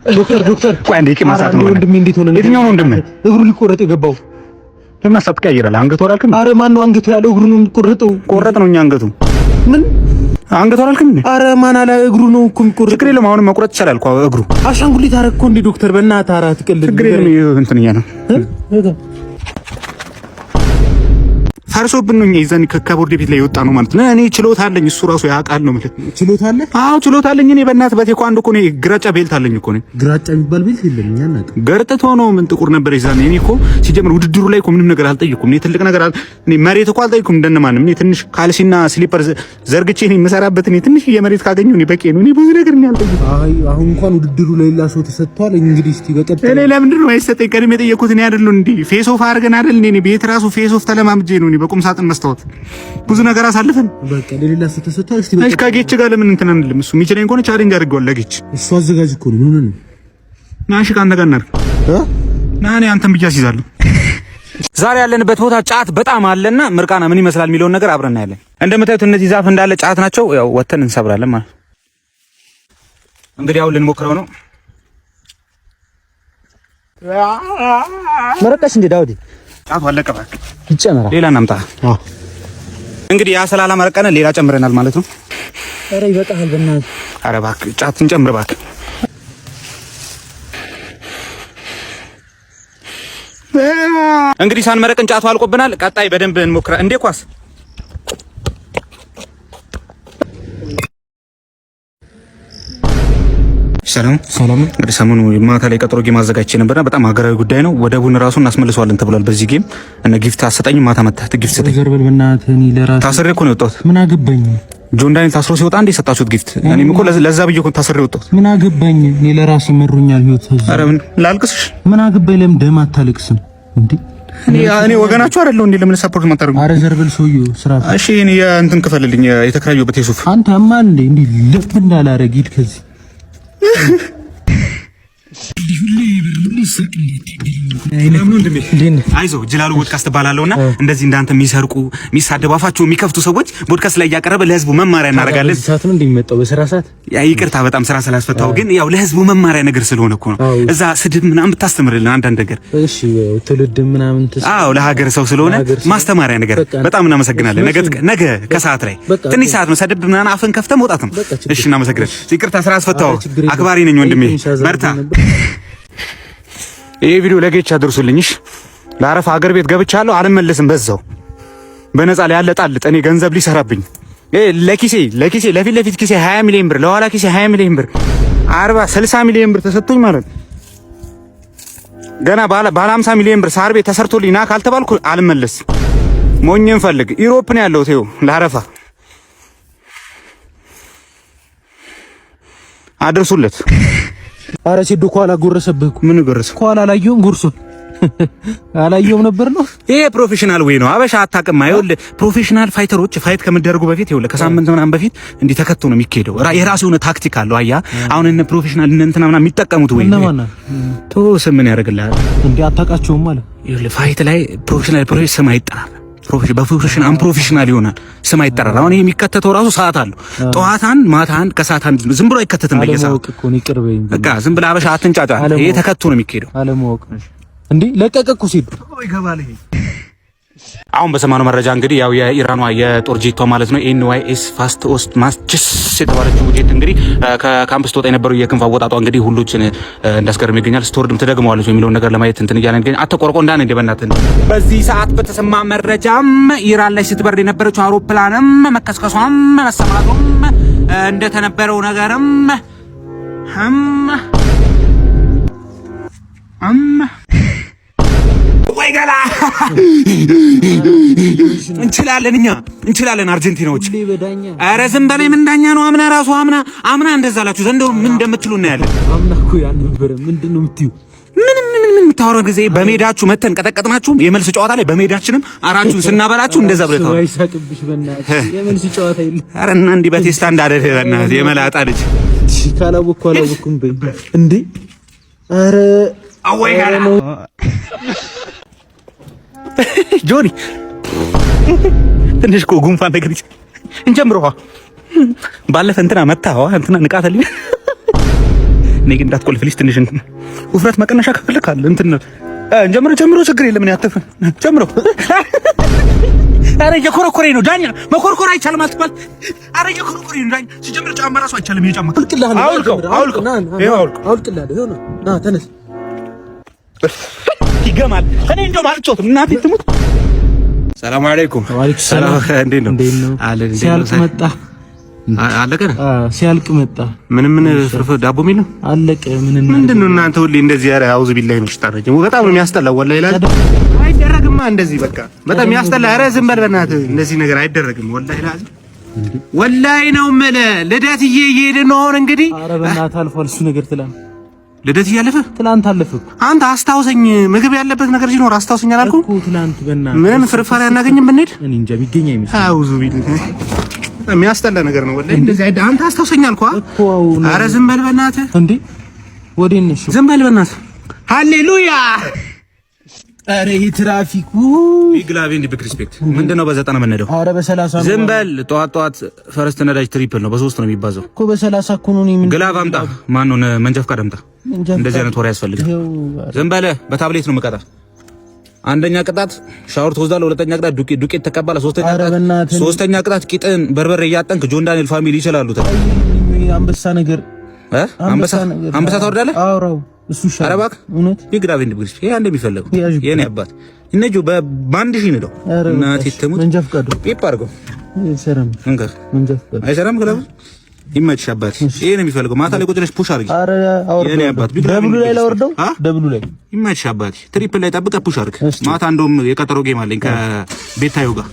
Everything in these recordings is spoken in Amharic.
ዶክተር ቆይ አንዴ ማሳት ነው ወንድሜ እንዴት ሆነ የትኛው ነው ወንድሜ እግሩ ሊቆረጥ የገባው ለምን አሳጥቃይራል አንገቱ አላልክም አረ ማን ነው አንገቱ ያለው እግሩ ነው የሚቆረጠው ቆረጥ ነው እኛ አንገቱ ምን አንገቱ አላልክም አረ ማን አላ እግሩ ነው እኮ የሚቆረጥ ችግር የለም አሁን መቁረጥ ይችላል እኮ እግሩ አሻንጉሊት አረግኮ እንዴ ዶክተር በእናትህ አራት ቀልድ ችግር የለም እንትንኛ ነው ፈርሶብን ነው ይዘን ከቦርድ ቤት ላይ ወጣ ነው ማለት ነው እኔ ችሎታ አለኝ እሱ ራሱ ያውቃል ነው ማለት ችሎታ አለ አዎ ችሎታ አለኝ እኔ በእናት በቴኳንዶ እኮ ነው ግራጫ ቤልት አለኝ እኮ ነው ግራጫ የሚባል ቤልት የለም እኛ እናት ገርጥቶ ነው ምን ጥቁር ነበር ይዛኔ እኔ እኮ ሲጀምር ውድድሩ ላይ እኮ ምንም ነገር አልጠየኩም እኔ ትልቅ ነገር እኔ መሬት እኮ አልጠየኩም እንደነማንም እኔ ትንሽ ካልሲና ስሊፐር ዘርግቼ እኔ መሰራበት እኔ ትንሽ የመሬት ካገኘው እኔ በቂ ነው እኔ ብዙ ነገር ነው ያልጠየኩት አይ አሁን እንኳን ውድድሩ ላይ ሌላ ሰው ተሰጥቷል እንግዲህ እስቲ በቀጥታ እኔ ለምንድን ነው አይሰጠኝ ቀድሜ የጠየኩት እኔ አይደል እንዴ ፌስ ኦፍ አድርገን አይደል እኔ ቤት ራሱ ፌስ ኦፍ ተለማምጄ ነው እኔ በቁም ሳጥን መስታወት ብዙ ነገር አሳልፈን በቃ ለሌላ ሰው ተሰጥቷል እስቲ በቃ ከጌች ጋር ለምን እንትን አንልም እሱ የሚችለኝ ከሆነ ቻሌንጅ አድርገዋል ለጌች እሱ አዘጋጅ እኮ ነው ምን ናሽ ካንተ ጋር እናድርግ ናኔ አንተም ብቻ ሲዛለሁ ዛሬ ያለንበት ቦታ ጫት በጣም አለና ምርቃና ምን ይመስላል የሚለውን ነገር አብረን እናያለን እንደምታዩት እነዚህ ዛፍ እንዳለ ጫት ናቸው ያው ወተን እንሰብራለን ማለት እንግዲህ አሁን ልንሞክረው ነው መረቀሽ እንደ ዳውዲ ጫት አለቀ በቃ ይጨመራል ሌላ እናምጣ እንግዲህ ያ ሰላላ መረቀነ ሌላ ጨምረናል ማለት ነው ኧረ ይበቃል በእናትህ ኧረ እባክህ ጫት እንጨምር እባክህ እንግዲህ ሳንመረቅን ጫቱ አልቆብናል ቀጣይ በደንብ እንሞክራ እንዴ ኳስ ሰላም እንግዲህ ሰሞኑ ማታ ላይ ቀጥሮ ጌም አዘጋጅቼ ነበርና በጣም ሀገራዊ ጉዳይ ነው ወደቡን ራሱ እናስመልሰዋለን ተብሏል በዚህ ጌም እነ ጊፍት አሰጠኝ ማታ መጣህ ጊፍት ሰጠኝ ዘርበል በእናትህ እኔ ለራሴ ታስሬ እኮ ነው የወጣሁት ምን አገባኝ ጆን ዳንኤል ታስሮ ሲወጣ እንዴ ሰጣችሁት ጊፍት እኔም እኮ ለዛ ብዬ እኮ ታስሬ የወጣሁት ምን አገባኝ እኔ ለራሴ መሩኛል ህይወት ኧረ ምን ላልቅስሽ ምን አገባኝ ለምን ደም አታለቅስም እንዴ እኔ ወገናችሁ አይደለሁ እንዴ ለምን ሰፖርት ማታረጉ ኧረ ዘርበል ሰውዬው ስራ እሺ እኔ እንትን ክፈልልኝ የተከራየሁበት የሱፍ አንተ አማን እንዴ ልብ እንዳላረግ ሂድ ከዚህ አይዞህ ጅላሉ ፖድካስት ባላለውና እንደዚህ እንዳንተ የሚሰርቁ የሚሳደቡ አፋቸው የሚከፍቱ ሰዎች ፖድካስት ላይ ያቀረበ ለህዝቡ መማሪያ እናደርጋለን። ሰዓት ነው እንደሚመጣው በስራ ሰዓት ያ ይቅርታ በጣም ስራ ስላስፈታው ግን ያው ለህዝቡ መማሪያ ነገር ስለሆነ እኮ ነው። እዛ ስድብ ምናምን ብታስተምርልን አንዳንድ ነገር እሺ ትውልድ ምናምን አዎ ለሀገር ሰው ስለሆነ ማስተማሪያ ነገር በጣም እናመሰግናለን። ነገ ከሰዓት ላይ ትንሽ ሰዓት ነው ሰድብ ምናምን አፈን ከፍተህ መውጣት ነው። እሺ እናመሰግናለን። ይቅርታ ስራ አስፈታው አክባሪ ነኝ ወንድሜ በርታ። ይሄ ቪዲዮ ለጌች አድርሱልኝሽ። ለአረፋ ሀገር ቤት ገብቻለሁ አልመለስም። በዛው በነፃ ላይ ያለጣልጥ እኔ ገንዘብ ሊሰራብኝ ለኪሴ ለፊት ለፊት ኪሴ 20 ሚሊዮን ብር ለኋላ ኪሴ 20 ሚሊዮን ብር 60 ሚሊዮን ብር ተሰጥቶኝ ማለት ገና ባለ 50 ሚሊዮን ብር ሳር ቤት ተሰርቶልኝ ና ካልተባልኩ አልመለስም። ሞኝን ፈልግ ኢሮፕ ነው ያለው ተው ለአረፋ አድርሱለት። አረ ሲዱ ኳላ ጎረሰብህ ምን ጎረሰ ኳላ አላየሁም ጉርሱ አላየሁም ነበር ነው ይሄ ፕሮፌሽናል ወይ ነው አበሻ አታውቅም አይወል ፕሮፌሽናል ፋይተሮች ፋይት ከመደረጉ በፊት ይወል ከሳምንት ምናምን በፊት እንዲህ ተከቶ ነው የሚካሄደው የራሱ የሆነ ታክቲክ አለው አያ አሁን እነ ፕሮፌሽናል እንትና ምናምን የሚጠቀሙት ወይ ነው ቶስ ምን ያደርግልሃል እንዴ አታውቃቸውም ማለት ይወል ፋይት ላይ ፕሮፌሽናል ስም አይጠራም ፕሮፌሽናል አንፕሮፌሽናል ይሆናል ስም አይጠራም አሁን ይሄ የሚከተተው ራሱ ሰዓት አለው ጠዋታን ማታን ከሰዓታን ዝም ብሎ አይከተትም በየሰዓቱ እኮ ነው ይቅርበኝ በቃ ዝም ብለህ አበሻ አትንጫጫ ይሄ ተከቶ ነው የሚካሄደው አለማወቅ እንዴ ለቀቀኩ ሲዱ ይገባል ይሄ አሁን በሰማነው መረጃ እንግዲህ ያው የኢራኗ የጦር ጄቷ ማለት ነው ኤንዋይኤስ ፋስት ኦስት ማስችስ የተባለችው ጄት እንግዲህ ከካምፕስ ተወጣ የነበረው የክንፍ አወጣጧ እንግዲህ ሁሉችን እንዳስገርም ይገኛል። ስቶርድም ትደግመዋለች የሚለውን ነገር ለማየት እንትን እያለን እንግዲህ አተቆርቆ እንዳን እንደ በእናትህ በዚህ ሰዓት በተሰማ መረጃም ኢራን ላይ ስትበር የነበረችው አውሮፕላንም መከስከሷም መሰማቱም እንደተነበረው ነገርም ወይ ገላ እንችላለን አርጀንቲናዎች። ኧረ ዝም በላይ ምን ዳኛ ነው? አምና ራሱ አምና እንደዛ አላችሁ ዘንድሮ ምን እንደምትሉ እናያለን። አምና እኮ ያን ነበር። ምንድነው የምትዩ? ምን የምታወራው ጊዜ በሜዳችሁ መተን ቀጠቀጥናችሁ። የመልስ ጨዋታ ላይ በሜዳችንም አራችሁን ስናበላችሁ እንደዛ ብለታው አይሳቅብሽ በእናትህ። የመልስ ጨዋታ ይል አረና እንዲህ በቴስታ እንዳደረ በእናትህ የመላጣ ልጅ ካላወኩም በይ እንዴ! አረ አወይ ጋር ጆኒ ትንሽ እኮ ጉንፋን ነገር እንጀምረዋ ባለፈ እንትና መታዋ እንትና ንቃተልኝ እኔ ግን እንዳትቆልፍልሽ ትንሽ እንትን ውፍረት መቀነሻ ከፈልካል እንትን ጀምሮ ችግር የለም። እኔ አትፍ ጀምሮ አረ የኮረኮሬ ነው ዳኛ መኮርኮር አይቻልም አትባል። አረ የኮረኮሬ ነው ዳኛ ሲጀምር ጫማ ራሱ አይቻልም። የጫማ አውልቀው ና ተነስ ይገማል። እኔ እንደውም አልጮትም እናቴ ትሙት። ሰላም አለይኩም። ሰላም እንዴት ነው? ሲያልቅ መጣ አለቀ። ሲያልቅ መጣ። ምን ፍርፍር ዳቦ ሚል ነው አለቀ። ምንድን ነው እናንተ ሁሌ እንደዚህ? ኧረ አውዝ ቢላሂ ነው ሽጣረጅ በጣም ነው የሚያስጠላው። ወላሂ ይላል አይደረግማ እንደዚህ በቃ በጣም ያስጠላ። ኧረ ዝም በል በእናትህ እንደዚህ ነገር አይደረግም። ወላሂ ይላል ወላሂ ነው የምልህ። ልደትዬ እየሄድን ነው አሁን እንግዲህ። ኧረ በእናትህ አልፏል እሱ ነገር ትላንት ልደት እያለፈ ትላንት አለፈ እኮ። አንተ አስታውሰኝ፣ ምግብ ያለበት ነገር ሲኖር አስታውሰኝ አላልኩም እኮ ትላንት። በእናትህ ምንም ፍርፋሪ አናገኝም ብንሄድ እኔ እንጃ ቢገኝ አይመስልም። አውዙ ቢላሂ የሚያስጠላ ነገር ነው ወላሂ። እንደዚህ አይደል አንተ አስታውሰኝ አልኩህ እኮ። ኧረ ዝም በል በእናትህ እንዴ! ወዴት ነሽ? ዝም በል በእናትህ። ሃሌሉያ! ኧረ ይሄ ትራፊኩ ቢግላቪ እንዲ ሪስፔክት ምንድነው? በ90 ነው የምንሄደው። ኧረ በ30 ዝም በል። ጠዋት ፈረስት ነዳጅ ትሪፕል ነው፣ በ3 ነው የሚባዛው እኮ። በ30 እኮ ነው። ምን ግላቭ አምጣ። ማን ነው መንጃ ፈቃድ አምጣ። እንደዚህ አይነት ወሬ ያስፈልጋል። ዝም በል። በታብሌት ነው የምቀጣ። አንደኛ ቅጣት ሻወር ትወስዳለህ። ሁለተኛ ቅጣት ዱቄት ተቀባለህ። ሶስተኛ ቅጣት ቂጥን በርበሬ እያጠንክ ጆን ዳንኤል ፋሚሊ ይችላሉ። አንበሳ ነገር አንበሳ ታወርዳለህ። አውራው እሱ ሻወር አረባክ እውነት ቢግራቭ እንድብግሽ ይሄ አንደ የሚፈልገው የኔ አባት እነጆ በባንድ ሺህ ነው እናቴ ተሙት። መንጃ ፈቃዱ ፒፕ አድርገው አይሰራም። እንገር መንጃ ፈቃዱ አይሰራም። ግላብ ይመችሽ አባት። ይሄ ነው የሚፈልገው። ማታ ላይ ቁጭ ብለሽ ፑሽ አድርጊ። አረ አውርደው የኔ አባት ደብሉ ላይ ላወርደው። ደብሉ ላይ ይመችሽ አባት። ትሪፕል ላይ ጠብቀህ ፑሽ አድርግ። ማታ እንደውም የቀጠሮ ጌም አለኝ ከቤታዮ ጋር።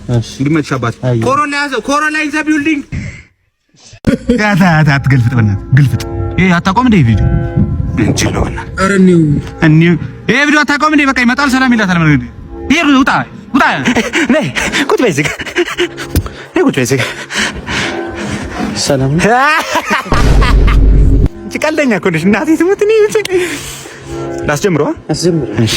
ይመችሽ አባት። ኮሮና ያዘው። ኮሮና ኢን ዘ ቢልዲንግ። ያታ አትገልፍጥ በእናትህ ግልፍጥ። ይሄ አታቆም እንደ ቪዲዮ እንጂ ነው በእናትህ። ኧረ እኒው ይሄ ቪዲዮ አታቆም እንደ በቃ ይመጣል። ሰላም ይላታል። ምን ይሄ ውጣ ነይ ቁጭ በይ እዚህ ጋር ነይ ቁጭ በይ እዚህ ጋር ሰላም እንጂ ቀልደኛ እኮ ነሽ እናቴ ትሙት። እኔ ላስጀምረዋ አስጀምር። እሺ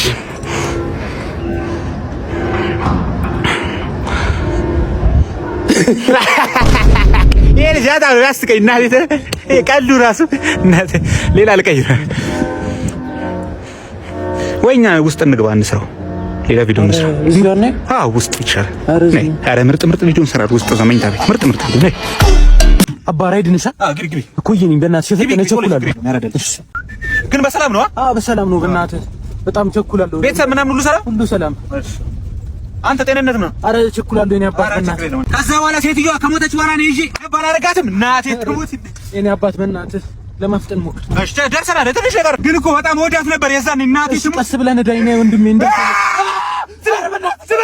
ይሄ ጃታ ያስቀኝ እናቴ። ይሄ ቀልዱ ራሱ እናቴ ሌላ ልቀይር ወይኛ ውስጥ እንግባ እንስራው። ሌላ ቪዲዮ እንስራው። ቪዲዮ ነው? አዎ ውስጥ ይቻላል። ነይ ኧረ ምርጥ ቪዲዮ እንሰራለን ውስጥ ዘመኝታ ቤት ምርጥ ቪዲዮ ነይ አባራይ ድንሳ ግሪ እኮ ይሄን በእናትህ ሸፈተነ ቸኩላለሁ። ግን በሰላም ነው? አዎ በሰላም ነው። በእናትህ በጣም ቸኩላለሁ። ቤተሰብ ምናምን ሁሉ ሰላም። አንተ ጤንነት ነው? አረ ቸኩላለሁ የኔ አባት በእናትህ። ከዛ በኋላ ሴትዮዋ ከሞተች በኋላ ነው ይዤ ባላረጋትም እናቴ ትሞት የኔ አባት በእናትህ ለማፍጠን ሞክር። እሺ ደርሰናል። ትንሽ ነገር ግን እኮ በጣም ወዳት ነበር የዛኔ እናቴ ትሞት። ቀስ ብለህ ነዳኝ ነው ወንድሜ ዝም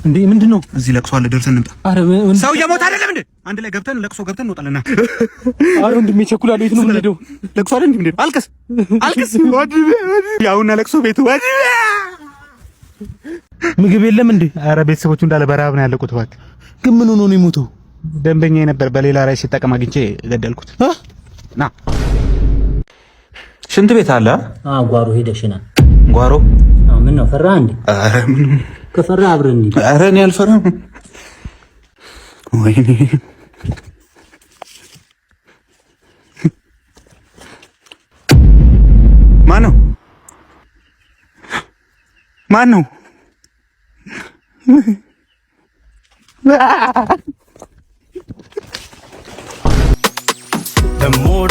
እንዴ ምንድነው? እዚህ ለቅሶ አለ ደርሰን እንምጣ። አረ ሰው እየሞተ አይደለም እንዴ? አንድ ላይ ገብተን ለቅሶ ገብተን እንወጣለና። አረ ወንድሜ ቸኩላለሁ። የት ነው የምንሄደው? ለቅሶ አይደል እንዴ? አልቅስ ወድቤ ያውና ለቅሶ ቤቱ ወድቤ ምግብ የለም እንዴ? አረ ቤተሰቦቹ እንዳለ በረሃብ ነው ያለቁት። እባክህ ግን ምን ሆኖ ነው የሞተው? ደንበኛዬ ነበር በሌላ ራይ ሲጠቀም አግኝቼ ገደልኩት። ና ሽንት ቤት አለ? አዎ ጓሮ ሄደሽና ጓሮ? አዎ ምን ነው ፈራ እንዴ? አረ ምን ከፈራ አብረን እንዴ? አረ እኔ አልፈራም። ወይኔ ማን ነው? The more